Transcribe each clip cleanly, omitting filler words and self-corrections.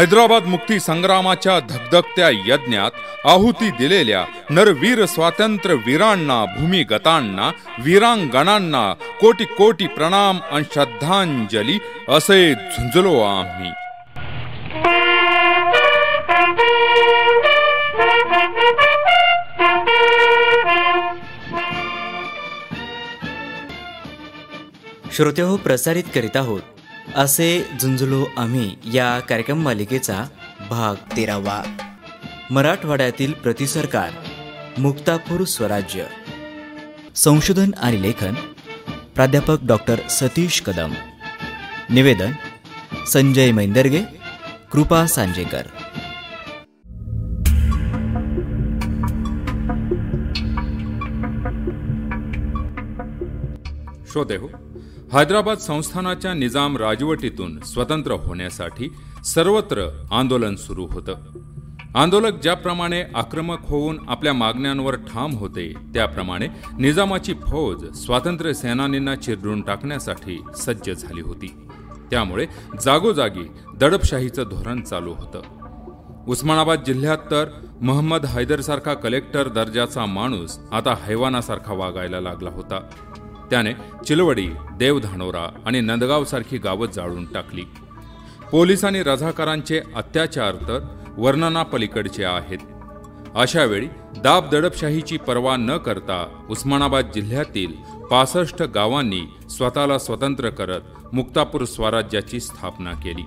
हैदराबाद मुक्ती संग्रामाच्या धगधगत्या यज्ञात आहुती दिलेल्या नरवीर स्वातंत्र्य वीरांना, भूमिगतांना, वीरांगणांना कोटी कोटी प्रणाम आणि श्रद्धांजली असे झुंजलो आम्ही. श्रोतेहो, प्रसारित करीत आहोत असे झुंजलो आम्ही या कार्यक्रम मालिकेचा भाग 13वा. मराठवाड्यातील प्रतिसरकार, मुक्तापूर स्वराज्य. संशोधन आणि लेखन प्राध्यापक डॉक्टर सतीश कदम. निवेदन संजय मैंदर्गे, कृपा सांजेकर. श्रोते हो, हैदराबाद संस्थानाच्या निजाम राजवटीतून स्वतंत्र होण्यासाठी सर्वत्र आंदोलन सुरू होतं. आंदोलक ज्याप्रमाणे आक्रमक होऊन आपल्या मागण्यांवर ठाम होते, त्याप्रमाणे निजामाची फौज स्वातंत्र्य सेनानींना चिरडून टाकण्यासाठी सज्ज झाली होती. त्यामुळे जागोजागी दडपशाहीचं धोरण चालू होतं. उस्मानाबाद जिल्ह्यात तर मोहम्मद हैदरसारखा कलेक्टर दर्जाचा माणूस आता हैवानासारखा वागायला लागला होता. त्याने चिलवडी, देवधानोरा आणि नंदगावसारखी गावं जाळून टाकली. पोलीस आणि रझाकारांचे अत्याचार तर वर्णनापलीकडचे आहेत. अशावेळी दाब दडपशाहीची पर्वा न करता उस्मानाबाद जिल्ह्यातील 65 गावांनी स्वतःला स्वतंत्र करत मुक्तापूर स्वराज्याची स्थापना केली.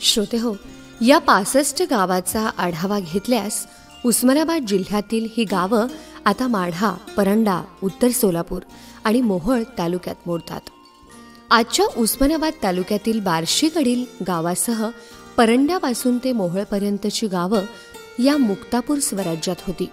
श्रोते हो, या 65 गावाचा आढावा घेतल्यास उस्मानाबाद जिल्ह्यातील ही गावं आता माढा, परंडा, उत्तर सोलापूर आणि मोहोळ तालुक्यात मोडतात. आजच्या उस्मानाबाद तालुक्यातील बार्शीकडील गावासह परंड्यापासून ते मोहोळपर्यंतची गावं या मुक्तापूर स्वराज्यात होती.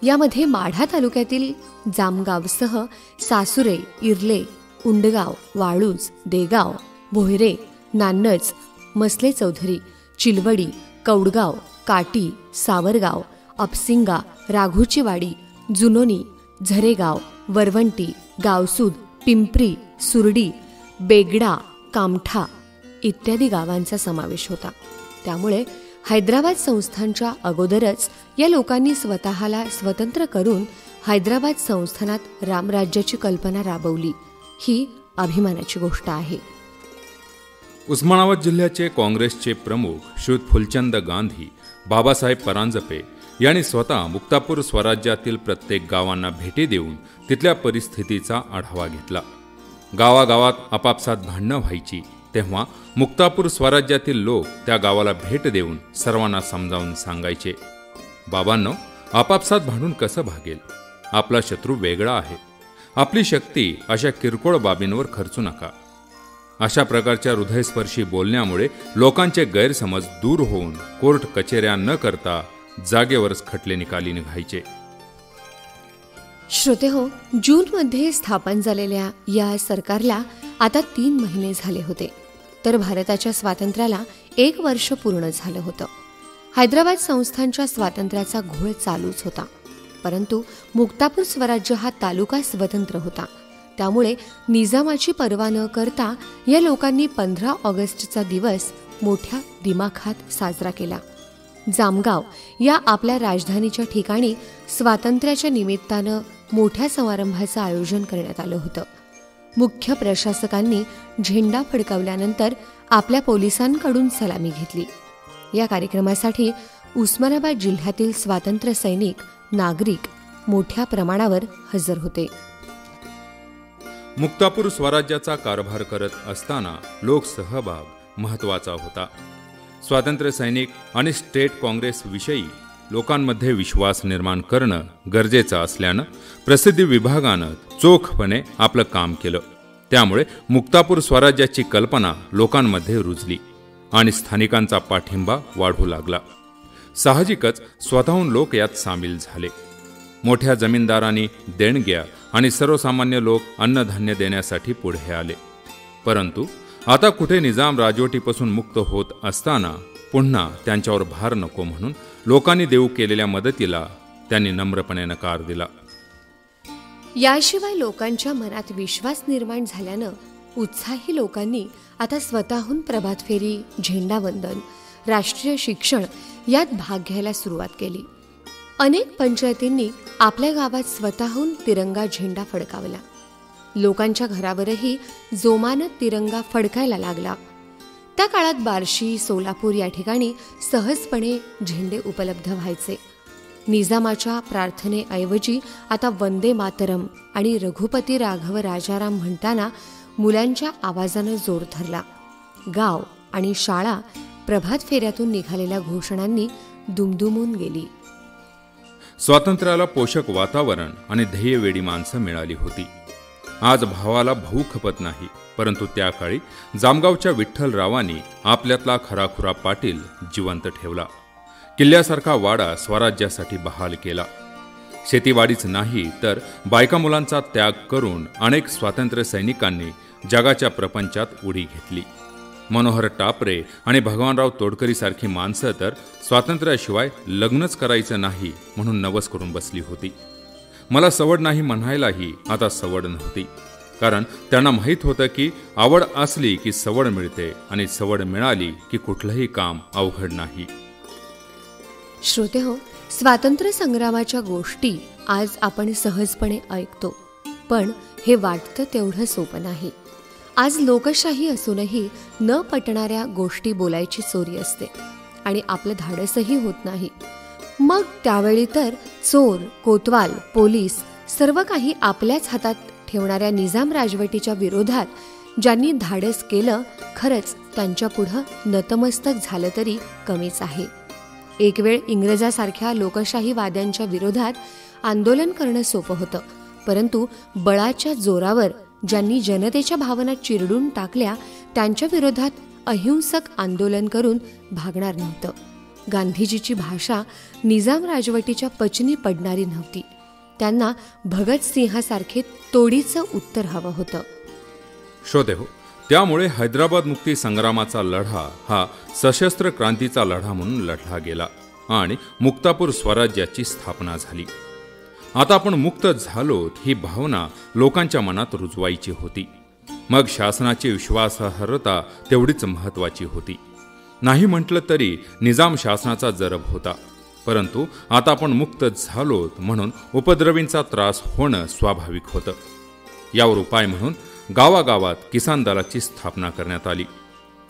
यामध्ये माढा तालुक्यातील जामगावसह सासुरे, इर्ले, उंडगाव, वाळूज, देगाव, भोयरे, नान्नज, मसले चौधरी, चिलवडी, कौडगाव, काटी, सावरगाव, अपसिंगा, राघोचीवाडी, जुनोनी, झरेगाव, वरवंटी, गावसूद, पिंपरी, सुरडी, बेगडा, कामठा इत्यादी गावांचा समावेश होता. त्यामुळे हैदराबाद संस्थानच्या अगोदरच या लोकांनी स्वतःला स्वतंत्र करून हैदराबाद संस्थानात रामराज्याची कल्पना राबवली. ही अभिमानाची गोष्ट आहे. उस्मानाबाद जिल्ह्याचे काँग्रेसचे प्रमुख श्रीयुत फुलचंद गांधी, बाबासाहेब परांजपे यांनी स्वतः मुक्तापूर स्वराज्यातील प्रत्येक गावांना भेटी देऊन तिथल्या परिस्थितीचा आढावा घेतला. गावागावात आपापसात भांडणं व्हायची, तेव्हा मुक्तापूर स्वराज्यातील लोक त्या गावाला भेट देऊन सर्वांना समजावून सांगायचे, बाबांनो, आपापसात भांडून कसं भागेल? आपला शत्रू वेगळा आहे. आपली शक्ती अशा किरकोळ बाबींवर खर्चू नका. अशा प्रकारच्या हृदयस्पर्शी बोलण्यामुळे लोकांचे गैरसमज दूर होऊन कोर्ट कचेऱ्या न करता जागेवरच खटले निकाली निघायचे. श्रोते हो, जूनमध्ये स्थापन झालेल्या या सरकारला आता 3 महिने झाले होते, तर भारताच्या स्वातंत्र्याला 1 वर्ष पूर्ण झालं होतं. हैदराबाद संस्थानच्या स्वातंत्र्याचा घोळ चालूच होता, परंतु मुक्तापूर स्वराज्य हा तालुका स्वतंत्र होता. त्यामुळे निजामाची पर्वा न करता या लोकांनी 15 ऑगस्टचा दिवस मोठ्या दिमाखात साजरा केला. जामगाव या आपल्या राजधानीच्या ठिकाणी स्वातंत्र्याच्या निमित्तानं मोठ्या समारंभाचं आयोजन करण्यात आलं होतं. मुख्य प्रशासकांनी झेंडा फडकावल्यानंतर आपल्या पोलिसांकडून सलामी घेतली. या कार्यक्रमासाठी उस्मानाबाद जिल्ह्यातील स्वातंत्र्य सैनिक, नागरिक मोठ्या प्रमाणावर हजर होते. मुक्तापूर स्वराज्याचा कारभार करत असताना लोकसहभाग महत्त्वाचा होता. स्वातंत्र्य सैनिक आणि स्टेट काँग्रेस विषयी लोकांमध्ये विश्वास निर्माण करणं गरजेचं असल्यानं प्रसिद्धी विभागानं चोखपणे आपलं काम केलं. त्यामुळे मुक्तापूर स्वराज्याची कल्पना लोकांमध्ये रुजली आणि स्थानिकांचा पाठिंबा वाढू लागला. साहजिकच स्वतःहून लोक यात सामील झाले. मोठ्या जमीनदारांनी देणग्या आणि सर्वसामान्य लोक अन्नधान्य देण्यासाठी पुढे आले. परंतु आता कुठे निजाम राजवटीपासून मुक्त होत असताना पुन्हा त्यांच्यावर भार नको म्हणून लोकांनी देऊ केलेल्या मदतीला त्यांनी नम्रपणे नकार दिला. याशिवाय लोकांच्या मनात विश्वास निर्माण झाल्यानं उत्साही लोकांनी आता स्वतःहून प्रभात फेरी, झेंडावंदन, राष्ट्रीय शिक्षण यात भाग घ्यायला सुरुवात केली. अनेक पंचायतींनी आपल्या गावात स्वतःहून तिरंगा झेंडा फडकावला. लोकांच्या घरावरही जोमानं तिरंगा फडकायला लागला. त्या काळात बार्शी, सोलापूर या ठिकाणी सहजपणे झेंडे उपलब्ध व्हायचे. निजामाच्या प्रार्थनेऐवजी आता वंदे मातरम आणि रघुपती राघव राजाराम म्हणताना मुलांच्या आवाजानं जोर धरला. गाव आणि शाळा प्रभात फेऱ्यातून निघालेल्या घोषणांनी दुमदुमून गेली. स्वातंत्र्याला पोषक वातावरण आणि ध्येयवेडी माणसं मिळाली होती. आज भावाला भाऊ खपत नाही, परंतु त्या काळी जामगावच्या विठ्ठलरावांनी आपल्यातला खराखुरा पाटील जिवंत ठेवला. किल्ल्यासारखा वाडा स्वराज्यासाठी बहाल केला. शेतीवाडीच नाही तर बायका मुलांचा त्याग करून अनेक स्वातंत्र्य सैनिकांनी जगाच्या प्रपंचात उडी घेतली. मनोहर टापरे आणि भगवानराव तोडकरी सारखी माणसं तर स्वातंत्र्याशिवाय लग्नच करायचं नाही म्हणून नवस करून बसली होती. मला सवड नाही म्हणायलाही आता सवड नव्हती, कारण त्यांना माहीत होतं की आवड असली की सवड मिळते आणि सवड मिळाली की कुठलंही काम अवघड नाही. श्रोतेहो, स्वातंत्र्य संग्रामाच्या गोष्टी आज आपण सहजपणे ऐकतो, पण हे वाटतं तेवढं सोपं नाही. आज लोकशाही असूनही न पटणाऱ्या गोष्टी बोलायची चोरी असते आणि आपलं धाडसही होत नाही. मग त्यावेळी तर चोर, कोतवाल, पोलीस सर्व काही आपल्याच हातात ठेवणाऱ्या निजाम राजवटीच्या विरोधात ज्यांनी धाडस केलं, खरंच त्यांच्या पुढं नतमस्तक झालं तरी कमीच आहे. एक वेळ इंग्रजासारख्या लोकशाहीवाद्यांच्या विरोधात आंदोलन करणं सोपं होतं, परंतु बळाच्या जोरावर ज्यांनी जनतेच्या भावना चिरडून टाकल्या त्यांच्या विरोधात अहिंसक आंदोलन करून भागणार नव्हतं. गांधीजीची भाषा निजाम राजवटीच्या पचनी पडणारी नव्हती. त्यांना भगतसिंहासारखे तोडीचं उत्तर हवं होतं. श्रोतेहो, त्यामुळे हैदराबाद मुक्ती संग्रामाचा लढा हा सशस्त्र क्रांतीचा लढा म्हणून लढला गेला आणि मुक्तापूर स्वराज्याची स्थापना झाली. आता आपण मुक्त झालोत ही भावना लोकांच्या मनात रुजवायची होती. मग शासनाची विश्वासार्हता तेवढीच महत्वाची होती. नाही म्हटलं तरी निजाम शासनाचा जरब होता, परंतु आता आपण मुक्त झालोत म्हणून उपद्रवींचा त्रास होणं स्वाभाविक होतं. यावर उपाय म्हणून गावागावात किसान दलाची स्थापना करण्यात आली.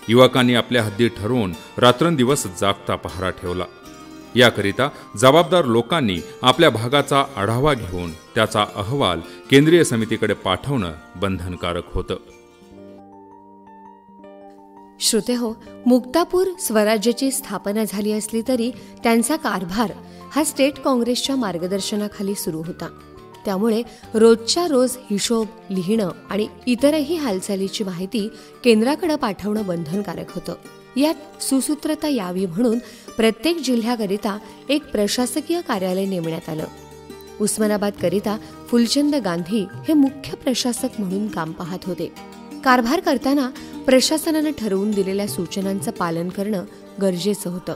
युवकांनी आपल्या हद्दी ठरवून रात्रंदिवस जागता पहारा ठेवला. याकरिता जबाबदार लोकांनी आपल्या भागाचा आढावा घेऊन त्याचा अहवाल केंद्रीय समितीकडे पाठवणं बंधनकारक होतं. श्रोतेहो, मुक्तापूर स्वराज्याची स्थापना झाली असली तरी त्यांचा कारभार हा स्टेट काँग्रेसच्या मार्गदर्शनाखाली सुरू होता. त्यामुळे रोजच्या रोज हिशोब लिहिणं आणि इतरही हालचालीची माहिती केंद्राकडे पाठवणं बंधनकारक होतं. यात सुसूत्रता यावी म्हणून प्रत्येक जिल्ह्याकरिता एक प्रशासकीय कार्यालय नेमण्यात आलं. उस्मानाबादकरिता फुलचंद गांधी हे मुख्य प्रशासक म्हणून काम पाहत होते. कारभार करताना प्रशासनानं ठरवून दिलेल्या सूचनांचं पालन करणं गरजेचं होतं.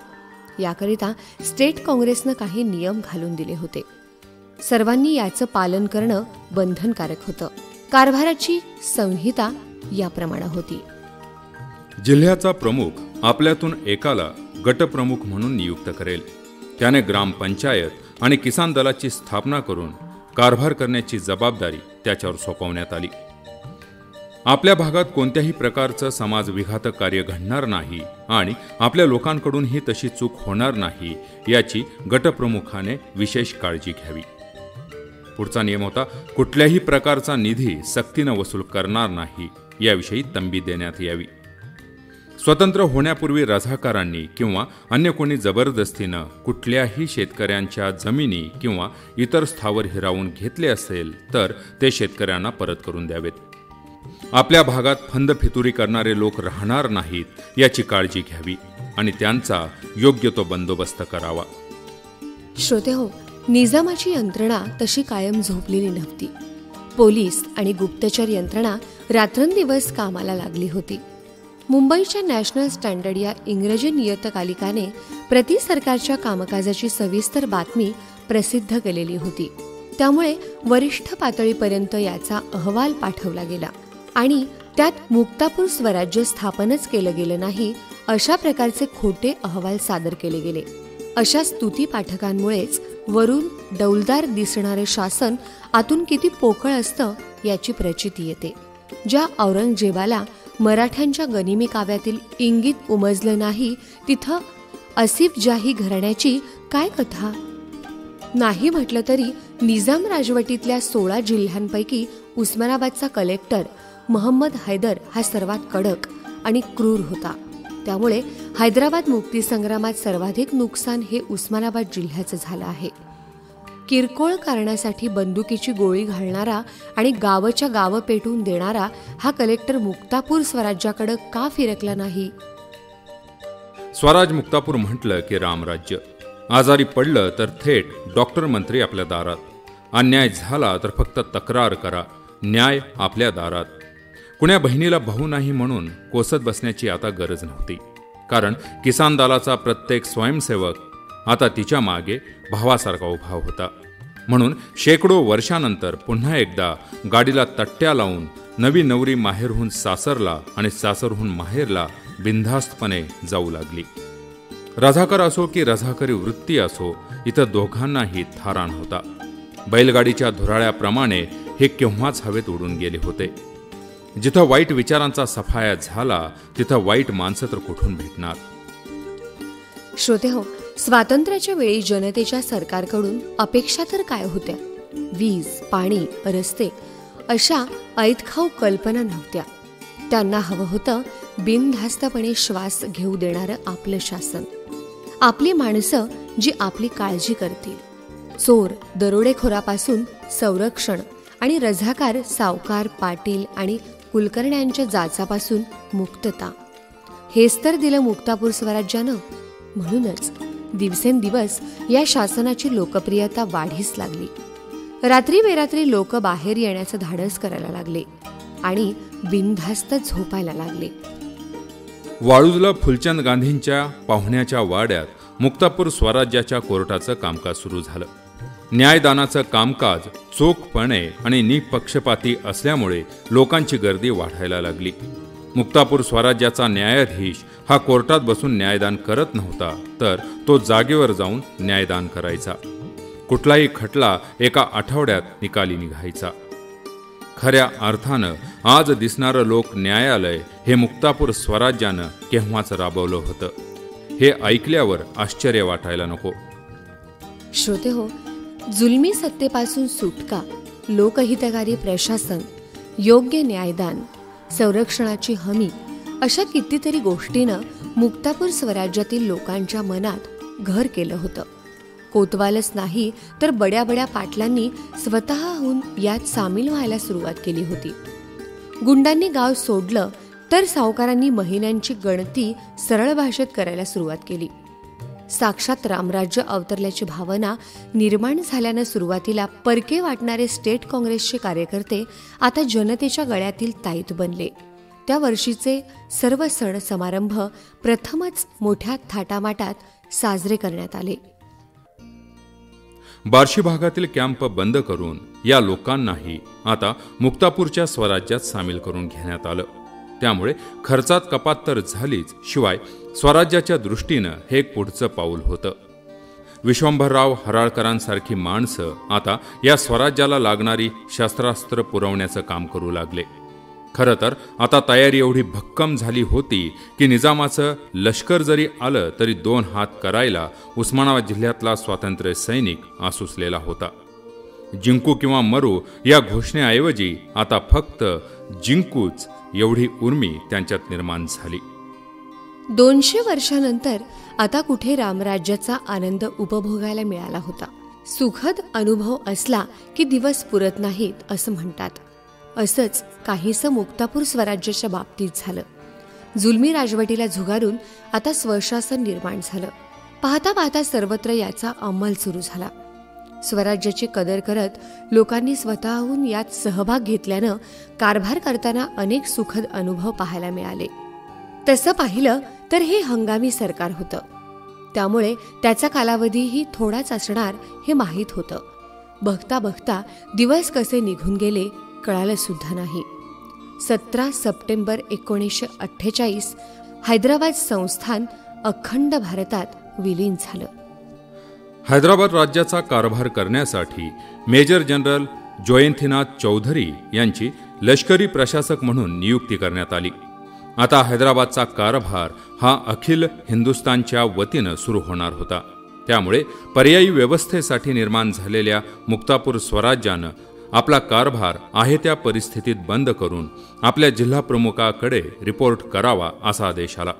याकरिता स्टेट काँग्रेसनं काही नियम घालून दिले होते. सर्वांनी याचं पालन करणं बंधनकारक होतं. कारभाराची संहिता याप्रमाणे होती. जिल्ह्याचा प्रमुख आपल्यातून एकाला गटप्रमुख म्हणून नियुक्त करेल. त्याने ग्रामपंचायत आणि किसान दलाची स्थापना करून कारभार करण्याची जबाबदारी त्याच्यावर सोपवण्यात आली. आपल्या भागात कोणत्याही प्रकारचं समाजविघातक कार्य घडणार नाही आणि आपल्या लोकांकडूनही तशी चूक होणार नाही याची गटप्रमुखाने विशेष काळजी घ्यावी. पुढचा नियम होता, कुठल्याही प्रकारचा निधी सक्तीनं वसूल करणार नाही याविषयी तंबी देण्यात यावी. स्वतंत्र होण्यापूर्वी रझाकारांनी किंवा अन्य कोणी जबरदस्तीनं कुठल्याही शेतकऱ्यांच्या जमिनी किंवा इतर स्थावर हिरावून घेतले असेल तर ते शेतकऱ्यांना परत करून द्यावेत. आपल्या भागात फंद फितुरी करणारे लोक राहणार नाहीत याची काळजी घ्यावी आणि त्यांचा योग्य तो बंदोबस्त करावा. श्रोतेहो, निजामाची यंत्रणा तशी कायम झोपलेली नव्हती. पोलीस आणि गुप्तचर यंत्रणा रात्रंदिवस कामाला लागली होती. मुंबईच्या नॅशनल स्टँडर्ड या इंग्रजी नियतकालिकाने प्रति सरकारच्या कामकाजाची सविस्तर बातमी प्रसिद्ध केलेली होती. त्यामुळे वरिष्ठ पातळीपर्यंत याचा अहवाल पाठवला गेला आणि त्यात मुक्तापूर स्वराज्य स्थापनच केलं गेलं नाही अशा प्रकारचे खोटे अहवाल सादर केले गेले. अशा स्तुती पाठकांमुळेच वरून डौलदार दिसणारे शासन आतून किती पोकळ असतं याची प्रचिती येते. ज्या औरंगजेबाला मराठ्यांच्या गनिमी काव्यातील इंगित उमजलं नाही तिथं आसिफजाही घराण्याची काय कथा. नाही म्हटलं तरी निजाम राजवटीतल्या 16 जिल्ह्यांपैकी उस्मानाबादचा कलेक्टर मोहम्मद हैदर हा सर्वात कडक आणि क्रूर होता. त्यामुळे हैदराबाद मुक्तीसंग्रामात सर्वाधिक नुकसान हे उस्मानाबाद जिल्ह्याचं झालं आहे. किरकोळ कारणासाठी बंदुकीची गोळी घालणारा आणि गावच्या गावं पेटून देणारा हा कलेक्टर मुक्तापूर स्वराज्याकडे का फिरकला नाही. स्वराज मुक्तापूर म्हटलं की रामराज्य. आजारी पडलं तर थेट डॉक्टर मंत्री आपल्या दारात. अन्याय झाला तर फक्त तक्रार करा, न्याय आपल्या दारात. कुण्या बहिणीला भाऊ नाही म्हणून कोसत बसण्याची आता गरज नव्हती. कारण किसान दलाचा प्रत्येक स्वयंसेवक आता तिच्या मागे भावासारखा उभा होता. म्हणून शेकडो वर्षानंतर पुन्हा एकदा गाडीला तट्ट्या लावून नवी नवरी माहेरहून सासरला आणि सासरहून माहेरला बिनधास्तपणे जाऊ लागली. रझाकर असो की रझाकरी वृत्ती असो, इथं दोघांनाही थाराण होता. बैलगाडीच्या धुराळ्याप्रमाणे हे केव्हाच हवेत उडून गेले होते. जिथं वाईट विचारांचा सफाया झाला तिथं वाईट माणसं तर कुठून भेटणार. श्रोतेहो, स्वातंत्र्याच्या वेळी जनतेच्या सरकारकडून अपेक्षा तर काय होत्या. वीज, पाणी, रस्ते अशा ऐतखाऊ कल्पना नव्हत्या. त्यांना हवं होतं बिनधास्तपणे श्वास घेऊ देणारं आपलं शासन, आपली माणसं जी आपली काळजी करतील. चोर दरोडेखोरापासून संरक्षण आणि रझाकार सावकार पाटील आणि कुलकर्ण्यांच्या जाचापासून मुक्तता. हेच तर दिलं मुक्तापूर स्वराज्यानं. म्हणूनच दिवसेंदिवस या शासनाची लोकप्रियता वाढीस लागली. रात्री बेरात्री लोक बाहेर येण्याचं धाडस करायला लागले आणि बिनधास्त झोपायला लागले. वाळूजला फुलचंद गांधींच्या पाहुण्याच्या वाड्यात मुक्तापूर स्वराज्याच्या कोर्टाचं कामकाज सुरू झालं. न्यायदानाचं कामकाज चोखपणे आणि निपक्षपाती असल्यामुळे लोकांची गर्दी वाढायला लागली. मुक्तापूर स्वराज्याचा न्यायाधीश हा कोर्टात बसून न्यायदान करत नव्हता, तर तो जागेवर जाऊन न्यायदान करायचा. कुठलाही खटला एका आठवड्यात निकाली निघायचा. खऱ्या अर्थानं आज दिसणारं लोक न्यायालय हे मुक्तापूर स्वराज्यानं केव्हाच राबवलं होतं. हे ऐकल्यावर आश्चर्य वाटायला नको. श्रोतेहो, जुलमी सत्तेपासून सुटका, लोकहितकारी प्रशासन, योग्य न्यायदान, संरक्षणाची हमी अशा कितीतरी गोष्टीनं मुक्तापूर स्वराज्यातील लोकांच्या मनात घर केलं होतं. कोतवालच नाही तर बड्या बड्या पाटलांनी स्वतःहून यात सामील व्हायला सुरुवात केली होती. गुंडांनी गाव सोडलं तर सावकारांनी महिन्यांची गणती सरळ भाषेत करायला सुरुवात केली. साक्षात रामराज्य अवतरल्याची भावना निर्माण झाल्यानं सुरुवातीला परके वाटणारे स्टेट काँग्रेसचे कार्यकर्ते आता जनतेच्या गळ्यातील ताईत बनले. त्या वर्षीचे सर्व सण समारंभ प्रथमच मोठ्या थाटामाटात साजरे करण्यात आले. बार्शी भागातील कॅम्प बंद करून या लोकांनाही आता मुक्तापूरच्या स्वराज्यात सामील करून घेण्यात आलं. त्यामुळे खर्चात कपात तर झालीच, शिवाय स्वराज्याच्या दृष्टीनं हे एक पुढचं पाऊल होतं. विश्वंभरराव हराळकरांसारखी माणसं आता या स्वराज्याला लागणारी शस्त्रास्त्र पुरवण्याचं काम करू लागले. खरं तर आता तयारी एवढी भक्कम झाली होती की निजामाचं लष्कर जरी आलं तरी 2 हात करायला उस्मानाबाद जिल्ह्यातला स्वातंत्र्य सैनिक आसुसलेला होता. जिंकू किंवा मरू या घोषणेऐवजी आता फक्त जिंकूच एवढी उर्मी त्यांच्यात निर्माण झाली. 200 वर्षानंतर आता कुठे रामराज्याचा आनंद उपभोगायला मिळाला होता. सुखद अनुभव असला की दिवस पुरत नाहीत असं म्हणतात. असंच काहीसं मुक्तापूर स्वराज्याच्या बाबतीत झालं. जुलमी राजवटीला झुगारून आता स्वशासन निर्माण झालं. पाहता पाहता सर्वत्र याचा अंमल सुरू झाला. स्वराज्याची कदर करत लोकांनी स्वतःहून यात सहभाग घेतल्यानं कारभार करताना अनेक सुखद अनुभव पाहायला मिळाले. तसं पाहिलं तर हे हंगामी सरकार होतं, त्यामुळे त्याचा कालावधीही थोडाच असणार हे माहीत होतं. बघता बघता दिवस कसे निघून गेले कळालं सुद्धा नाही. 17 सप्टेंबर 1948 हैदराबाद संस्थान अखंड भारतात विलीन झालं. हैदराबाद राज्याचा कारभार करण्यासाठी मेजर जनरल जयंतीनाथ चौधरी यांची लष्करी प्रशासक म्हणून नियुक्ती करण्यात आली. आता हैदराबादचा कारभार हा अखिल हिंदुस्थानच्या वतीनं सुरू होणार होता. त्यामुळे पर्यायी व्यवस्थेसाठी निर्माण झालेल्या मुक्तापूर स्वराज्यानं आपला कारभार आहे त्या परिस्थितीत बंद करून आपल्या जिल्हा प्रमुखाकडे रिपोर्ट करावा असा आदेश आला.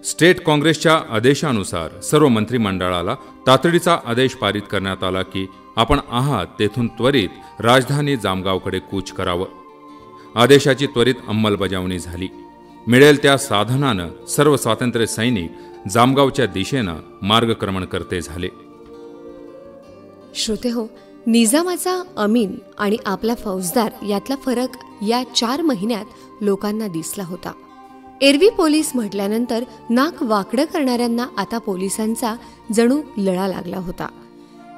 स्टेट काँग्रेसच्या आदेशानुसार सर्व मंत्रिमंडळाला तातडीचा आदेश पारित करण्यात आला की आपण आहात तेथून त्वरित राजधानी जामगावकडे कूच करावं. आदेशाची त्वरित अंमलबजावणी झाली. मिळेल त्या साधनानं सर्व स्वातंत्र्य सैनिक जामगावच्या दिशेनं मार्गक्रमण करते झाले. श्रोतेहो, निजामाचा अमीन आणि आपला फौजदार यातला फरक या 4 महिन्यात लोकांना दिसला होता. एरवी पोलीस म्हटल्यानंतर नाक वाकडं करणाऱ्यांना आता पोलिसांचा जणू लळा लागला होता.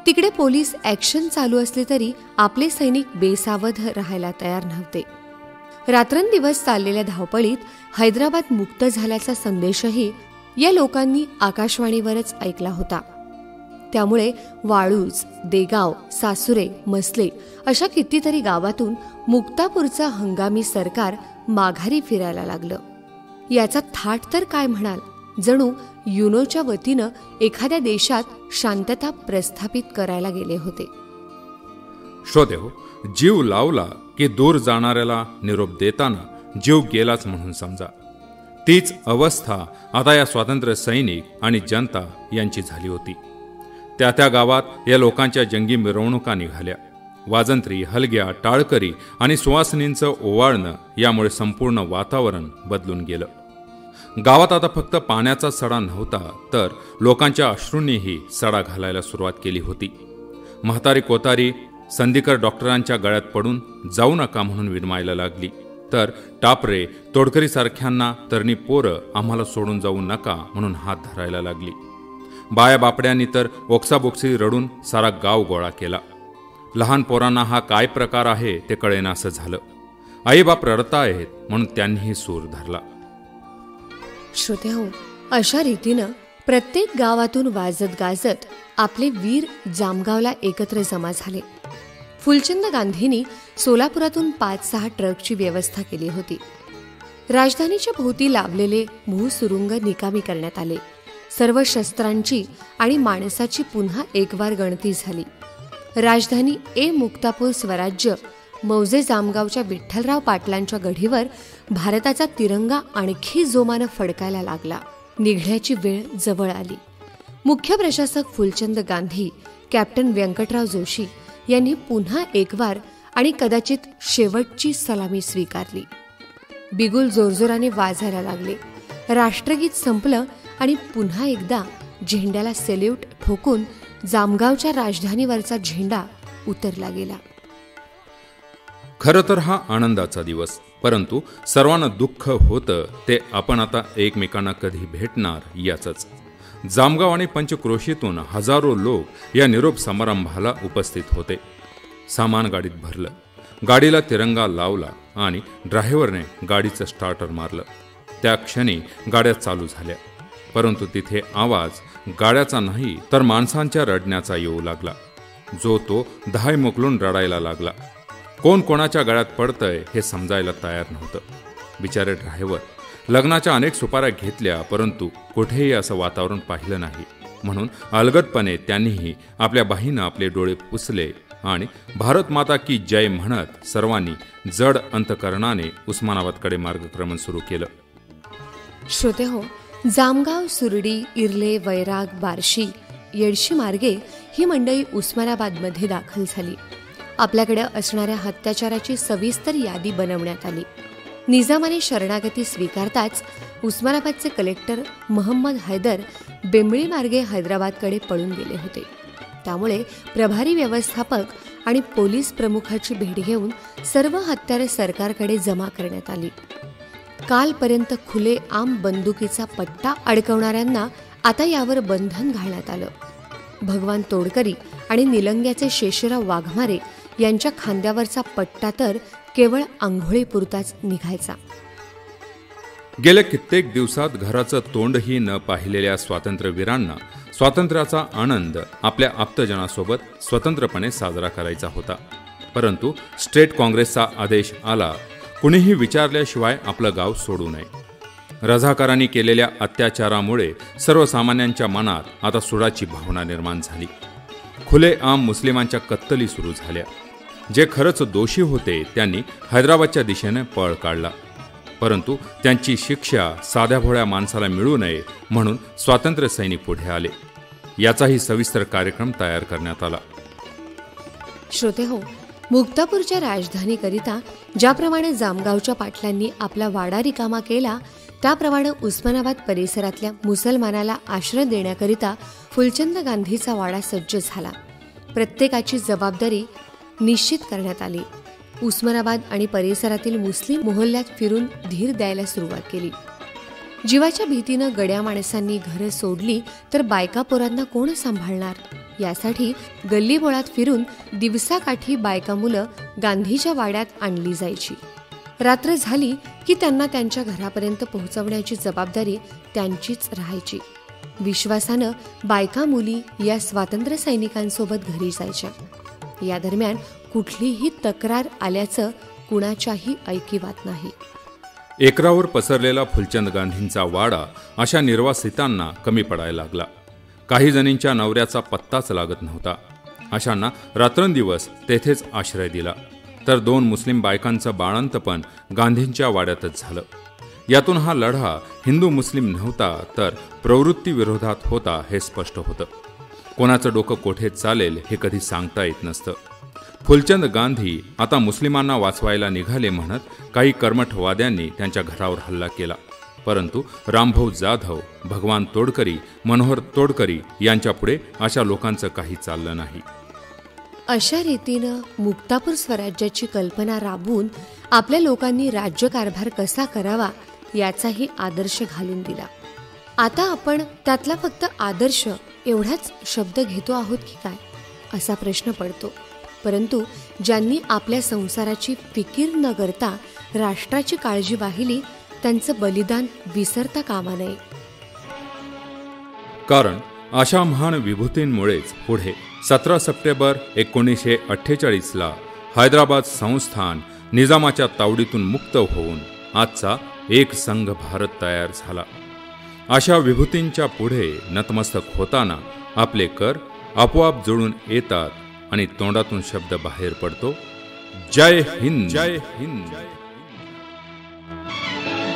तिकडे पोलीस ॲक्शन चालू असले तरी आपले सैनिक बेसावध राहायला तयार नव्हते. रात्रंदिवस चाललेल्या धावपळीत हैदराबाद मुक्त झाल्याचा संदेशही या लोकांनी आकाशवाणीवरच ऐकला होता. त्यामुळे वाळूज, देगाव, सासुरे, मसले अशा कितीतरी गावातून मुक्तापूरचं हंगामी सरकार माघारी फिरायला लागलं. याचा थाट तर काय म्हणाल, जणू युनोच्या वतीनं एखाद्या देशात शांतता प्रस्थापित करायला गेले होते. श्रोतेहो, जीव लावला की दूर जाणाऱ्याला निरोप देताना जीव गेलाच म्हणून समजा. तीच अवस्था आता या स्वातंत्र्य सैनिक आणि जनता यांची झाली होती. त्या गावात या लोकांच्या जंगी मिरवणुका निघाल्या. वाजंत्री, हलग्या, टाळकरी आणि सुवासिनींचं ओवाळणं यामुळे संपूर्ण वातावरण बदलून गेलं. गावात आता फक्त पाण्याचा सडा नव्हता, तर लोकांच्या अश्रूंनीही सडा घालायला सुरुवात केली होती. म्हातारी कोतारी संधीकर डॉक्टरांच्या गळ्यात पडून जाऊ नका म्हणून विनवायला लागली, तर टापरे, तोडकरीसारख्यांना तरणी पोरं आम्हाला सोडून जाऊ नका म्हणून हात धरायला लागली. बाया बापड्यांनी तर ओक्साबोक्सी रडून सारा गाव गोळा केला. लहान पोरांना हा काय प्रकार आहे ते कळेनासं झालं. आईबाप रडतायत म्हणून त्यांनीही सूर धरला. श्रोतेहो, अशा रीतीनं प्रत्येक गावातून वाजत गाजत आपले वीर जामगावला एकत्र जमा झाले. फुलचंद गांधींनी सोलापुरातून 5-6 ट्रकची व्यवस्था केली होती. राजधानीच्या भोवती लाभलेले भूसुरुंग निकामी करण्यात आले. सर्व शस्त्रांची आणि माणसाची पुन्हा एकवार गणती झाली. राजधानी मुक्तापूर स्वराज्य मौजे जामगावच्या विठ्ठलराव पाटलांच्या गढीवर भारताचा तिरंगा आणखी जोमानं फडकायला लागला. निघण्याची वेळ जवळ आली. मुख्य प्रशासक फुलचंद गांधी, कॅप्टन व्यंकटराव जोशी यांनी पुन्हा एकवार आणि कदाचित शेवटची सलामी स्वीकारली. बिगुल जोरजोराने वाजायला लागले. राष्ट्रगीत संपलं आणि पुन्हा एकदा झेंड्याला सॅल्यूट ठोकून जामगावच्या राजधानीवरचा झेंडा उतरला गेला. खरं तर हा आनंदाचा दिवस, परंतु सर्वांना दुःख होतं ते आपण आता एकमेकांना कधी भेटणार याचंच. जामगाव आणि पंचक्रोशीतून हजारो लोक या निरोप समारंभाला उपस्थित होते. सामान गाडीत भरलं, गाडीला तिरंगा लावला आणि ड्रायव्हरने गाडीचं स्टार्टर मारलं. त्या क्षणी गाड्या चालू झाल्या, परंतु तिथे आवाज गाड्याचा नाही तर माणसांच्या रडण्याचा येऊ लागला. जो तो धाय मोकलून रडायला लागला. कोण कोणाच्या गळ्यात पडतंय हे समजायला तयार नव्हतं. बिचारे ड्रायव्हर. लग्नाच्या अनेक सुपाऱ्या घेतल्या, परंतु कुठेही असं वातावरण पाहिलं नाही. म्हणून अलगदपणे त्यांनीही आपल्या बाहीनं आपले डोळे पुसले आणि भारत माता की जय म्हणत सर्वांनी जड अंतकरणाने उस्मानाबादकडे मार्गक्रमण सुरू केलं. श्रोतेहो, जामगाव, सुरडी, इर्ले, वैराग, बार्शी, येडशी मार्गे ही मंडळी उस्मानाबादमध्ये दाखल झाली. आपल्याकडे असणाऱ्या अत्याचाराची सविस्तर यादी बनवण्यात आली. निजामाने शरणागती स्वीकारताच उस्मानाबादचे कलेक्टर महम्मद हैदर बेंबळी मार्गे हैदराबादकडे पळून गेले होते. त्यामुळे प्रभारी व्यवस्थापक आणि पोलीस प्रमुखाची भेट घेऊन सर्व हत्यारे सरकारकडे जमा करण्यात आली. कालपर्यंत खुले आम बंदुकीचा पट्टा अडकवणाऱ्यांना आता यावर बंधन घालण्यात आलं. भगवान तोडकरी आणि निलंग्याचे शेषराव वाघमारे यांच्या खांद्यावरचा पट्टा तर केवळ आंघोळीपुरताच निघायचा. गेल्या कित्येक दिवसात घराचं तोंडही न पाहिलेल्या स्वातंत्र्यवीरांना स्वातंत्र्याचा आनंद आपल्या आप्तजनासोबत स्वतंत्रपणे साजरा करायचा होता. परंतु स्टेट काँग्रेसचा आदेश आला, कुणीही विचारल्याशिवाय आपलं गाव सोडू नये. रझाकारांनी केलेल्या अत्याचारामुळे सर्वसामान्यांच्या मनात आता सुडाची भावना निर्माण झाली. खुलेआम मुस्लिमांच्या कत्तली सुरू झाल्या. जे खरंच दोषी होते त्यांनी हैदराबादच्या दिशेने पळ काढला. परंतु त्यांची शिक्षा साध्या भोळ्या माणसाला मिळू नये म्हणून स्वातंत्र्य सैनिक पुढे आले. याचाही सविस्तर कार्यक्रम तयार करण्यात आला. श्रोतेहो, मुक्तापूरच्या राजधानीकरिता ज्याप्रमाणे जामगावच्या पाटलांनी आपला वाडा रिकामा केला, त्याप्रमाणे उस्मानाबाद परिसरातल्या मुसलमानाला आश्रय देण्याकरिता फुलचंद गांधीचा वाडा सज्ज झाला. प्रत्येकाची जबाबदारी निश्चित करण्यात आली. उस्मानाबाद आणि परिसरातील मुस्लिम मोहल्ल्यात फिरून धीर द्यायला सुरुवात केली. जीवाच्या भीतीनं गड्या माणसांनी घरं सोडली तर बायका पोरांना कोण सांभाळणार, यासाठी गल्लीबोळात फिरून दिवसाकाठी बायका मुलं गांधीच्या वाड्यात आणली जायची. रात्र झाली की त्यांना त्यांच्या घरापर्यंत पोहोचवण्याची जबाबदारी त्यांचीच राहायची. विश्वासानं बायका मुली या स्वातंत्र्य सैनिकांसोबत घरी जायच्या. या दरम्यान कुठलीही तक्रार आल्याचं कुणाच्याही ऐकिवात नाही. एकरावर पसरलेला फुलचंद गांधींचा वाडा अशा निर्वासितांना कमी पडायला लागला. काही जणींच्या नवऱ्याचा पत्ताच लागत नव्हता. अशांना रात्रंदिवस तेथेच आश्रय दिला. तर 2 मुस्लिम बायकांचं बाळंतपण गांधींच्या वाड्यातच झालं. यातून हा लढा हिंदू मुस्लिम नव्हता तर प्रवृत्तीविरोधात होता हे स्पष्ट होतं. कोणाचं डोकं कोठे चालेल हे कधी सांगता येत नसतं. फुलचंद गांधी आता मुस्लिमांना वाचवायला निघाले म्हणत काही कर्मठवाद्यांनी त्यांच्या घरावर हल्ला केला. परंतु रामभाऊ जाधव, भगवान तोडकरी, मनोहर तोडकरी यांच्यापुढे अशा लोकांचं काही चाललं नाही. अशा रीतीनं मुक्तापूर स्वराज्याची कल्पना राबवून आपल्या लोकांनी राज्यकारभार कसा करावा याचाही आदर्श घालून दिला. आता आपण त्यातला फक्त आदर्श एवढाच शब्द घेतो आहोत की काय, असा प्रश्न पडतो. परंतु ज्यांनी आपल्या संसाराची फिकीर न करता राष्ट्राची काळजी वाहिली, त्यांचं बलिदान विसरता कामा नये. कारण अशा महान विभूतींमुळेच पुढे 17 सप्टेंबर 1948ला हैदराबाद संस्थान निजामाच्या तावडीतून मुक्त होऊन आजचा एक संघ भारत तयार झाला. अशा विभूतींच्या पुढे नतमस्तक होताना आपले कर आपोआप जुळून येतात आणि तोंडातून शब्द बाहेर पडतो, जय हिंद, जय हिंद.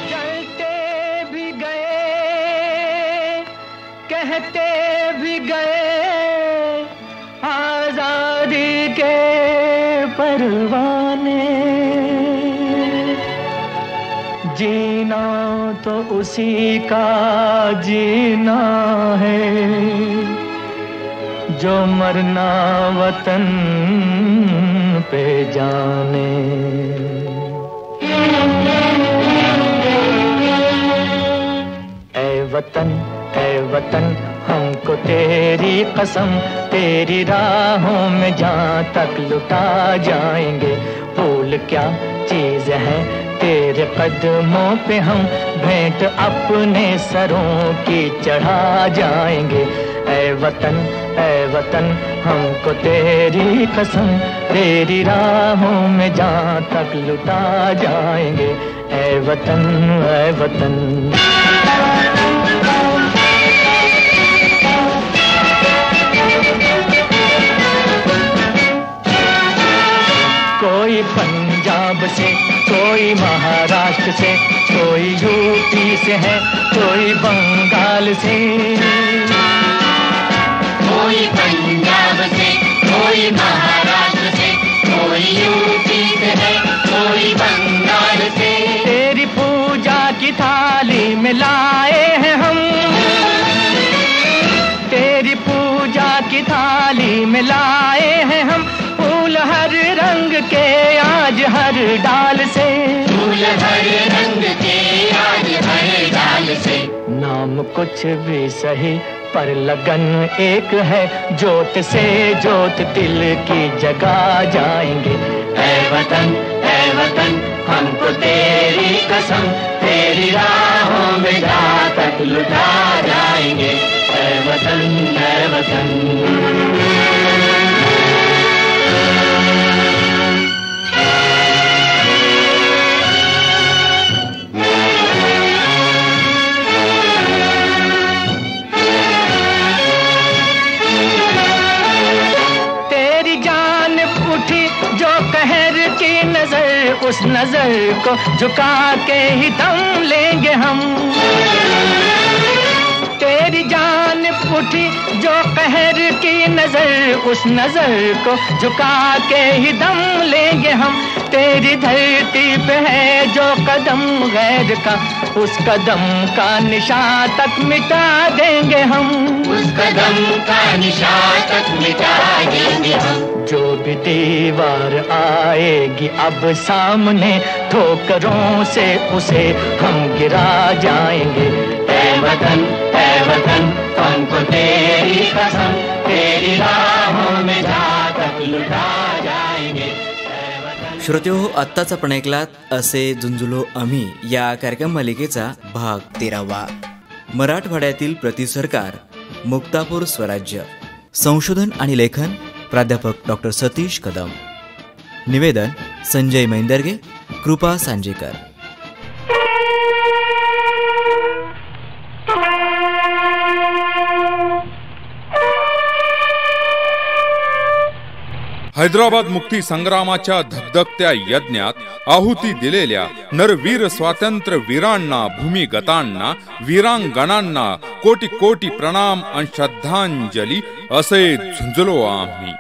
चलते भी गए, कहते भी गए, आजादी के परवाने, जीना तो उसी का जीना है, जो मरना वतन पे जाने. ऐ वतन हमको तेरी कसम, तेरी राहों में जहाँ तक लुटा जाएंगे. भूल क्या चीज है तेरे कदमों पे हम भेंट अपने सरों की चढ़ा जाएंगे. ऐ वतन हमको तेरी कसम, तेरी राहों में जहाँ तक लुटा जाएंगे. ऐ वतन, ऐ वतन. कोई पंजाब से, कोई महाराष्ट्र से, कोई यूपी से है, कोई बंगाल से. कोई पंजाब से, कोई महाराष्ट्र से, कोई यूपी से है, कोई बंगाल से. तेरी पूजा की थाली में लाए हैं हम, तेरी पूजा की थाली में लाए हैं हम, फूल हर रंग के आज हर डाल से. फूल हर रंग के आज हर डाल से. नाम कुछ भी सही पर लगन एक है, जोत से जोत दिल की जगा जाएंगे. ऐ वतन, ऐ ऐ वतन हमको तेरी कसम, तेरी राहों में जा तक लुटा जाएंगे, ऐ वतन ऐ वतन। उस नजर को झुका के ही दम लेंगे हम, तेरी जान उठी जो कहर की नजर, उस नजर को झुका के ही दम लेंगे हम। तेरी धरती पे है जो कदम गैर का, उस कदम का निशान तक मिटा देंगे हम, उस कदम का निशान तक मिटा देंगे हम। जो भी दीवार आएगी अब सामने, ठोकरों से उसे हम गिरा जाएंगे, ऐ वतन हमको तेरी कसम, तेरी राहों में जा तक लुटा जाएंगे। श्रोतेहो, आत्ताच आपण ऐकलात असे झुंजलो आम्ही या कार्यक्रम मालिकेचा भाग 13वा। मराठवाड्यातील प्रतिसरकार मुक्तापूर स्वराज्य। संशोधन आणि लेखन प्राध्यापक डॉक्टर सतीश कदम। निवेदन संजय मैंदर्गे, कृपा सांजेकर। हैदराबाद मुक्ती संग्रामाच्या धगधगत्या यज्ञात आहुती दिलेल्या नरवीर स्वातंत्र्य वीरांना, भूमिगतांना, वीरांगणांना कोटी कोटी प्रणाम आणि श्रद्धांजली असे झुंजलो आम्ही।